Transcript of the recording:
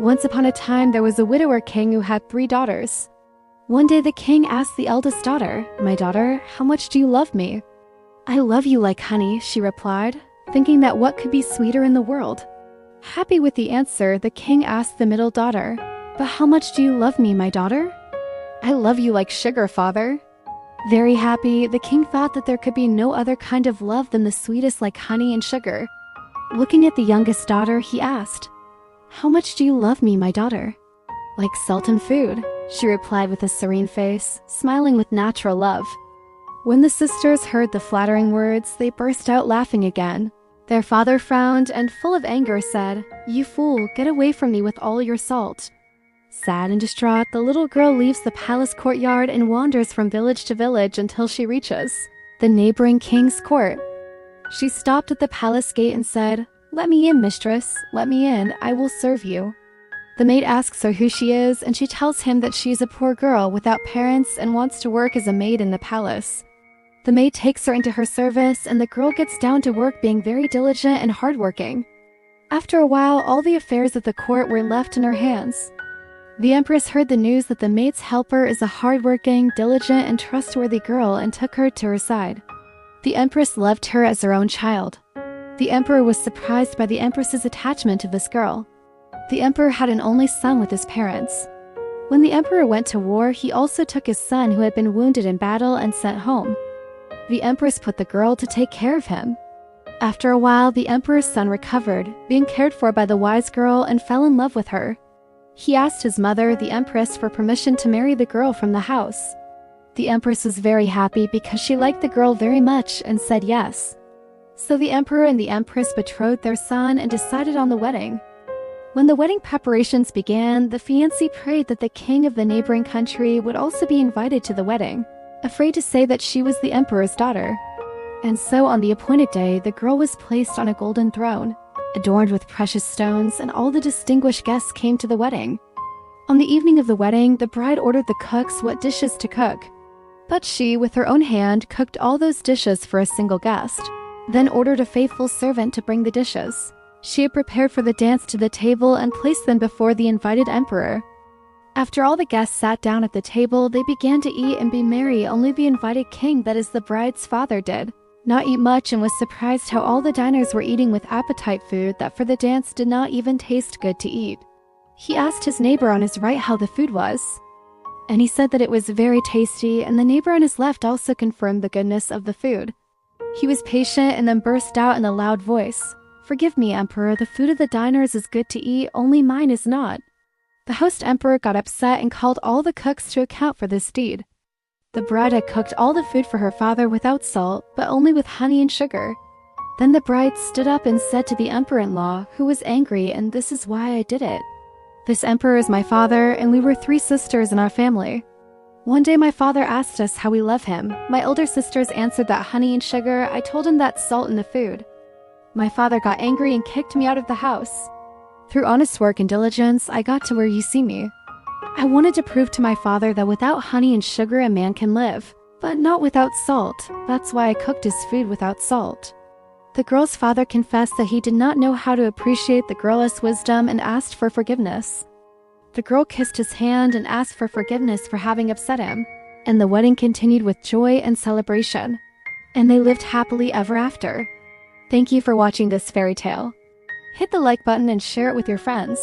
Once upon a time, there was a widower king who had 3 daughters. One day the king asked the eldest daughter, "My daughter, how much do you love me?" "I love you like honey," she replied, thinking that what could be sweeter in the world. Happy with the answer, the king asked the middle daughter, "But how much do you love me, my daughter?" "I love you like sugar, father." Very happy, the king thought that there could be no other kind of love than the sweetest like honey and sugar. Looking at the youngest daughter, he asked, "How much do you love me, my daughter?" "Like salt and food," she replied with a serene face, smiling with natural love. When the sisters heard the flattering words, they burst out laughing again. Their father frowned and, full of anger, said, "You fool, get away from me with all your salt." Sad and distraught, the little girl leaves the palace courtyard and wanders from village to village until she reaches the neighboring king's court. She stopped at the palace gate and said, "Let me in, mistress, let me in, I will serve you." The maid asks her who she is, and she tells him that she is a poor girl without parents and wants to work as a maid in the palace. The maid takes her into her service, and the girl gets down to work being very diligent and hardworking. After a while, all the affairs of the court were left in her hands. The empress heard the news that the maid's helper is a hardworking, diligent, and trustworthy girl and took her to her side. The empress loved her as her own child. The emperor was surprised by the empress's attachment to this girl. The emperor had an only son with his parents. When the emperor went to war, he also took his son who had been wounded in battle and sent home. The empress put the girl to take care of him. After a while, the emperor's son recovered, being cared for by the wise girl, and fell in love with her. He asked his mother, the empress, for permission to marry the girl from the house. The empress was very happy because she liked the girl very much and said yes. So the emperor and the empress betrothed their son and decided on the wedding. When the wedding preparations began, the fiancé prayed that the king of the neighboring country would also be invited to the wedding, afraid to say that she was the emperor's daughter. And so on the appointed day, the girl was placed on a golden throne, adorned with precious stones, and all the distinguished guests came to the wedding. On the evening of the wedding, the bride ordered the cooks what dishes to cook. But she, with her own hand, cooked all those dishes for a single guest, then ordered a faithful servant to bring the dishes. She had prepared for the dance to the table and placed them before the invited emperor. After all the guests sat down at the table, they began to eat and be merry. Only the invited king, that is the bride's father, did not eat much and was surprised how all the diners were eating with appetite food that for the dance did not even taste good to eat. He asked his neighbor on his right how the food was, and he said that it was very tasty, and the neighbor on his left also confirmed the goodness of the food. He was patient and then burst out in a loud voice, "Forgive me, Emperor, the food of the diners is good to eat, only mine is not." The host emperor got upset and called all the cooks to account for this deed. The bride had cooked all the food for her father without salt, but only with honey and sugar. Then the bride stood up and said to the emperor-in-law, who was angry, "And this is why I did it. This emperor is my father, and we were 3 sisters in our family. One day my father asked us how we love him. My older sisters answered that honey and sugar. I told him that salt in the food. My father got angry and kicked me out of the house. Through honest work and diligence, I got to where you see me. I wanted to prove to my father that without honey and sugar a man can live, but not without salt. That's why I cooked his food without salt." The girl's father confessed that he did not know how to appreciate the girl's wisdom and asked for forgiveness. The girl kissed his hand and asked for forgiveness for having upset him, and the wedding continued with joy and celebration. And they lived happily ever after. Thank you for watching this fairy tale. Hit the like button and share it with your friends.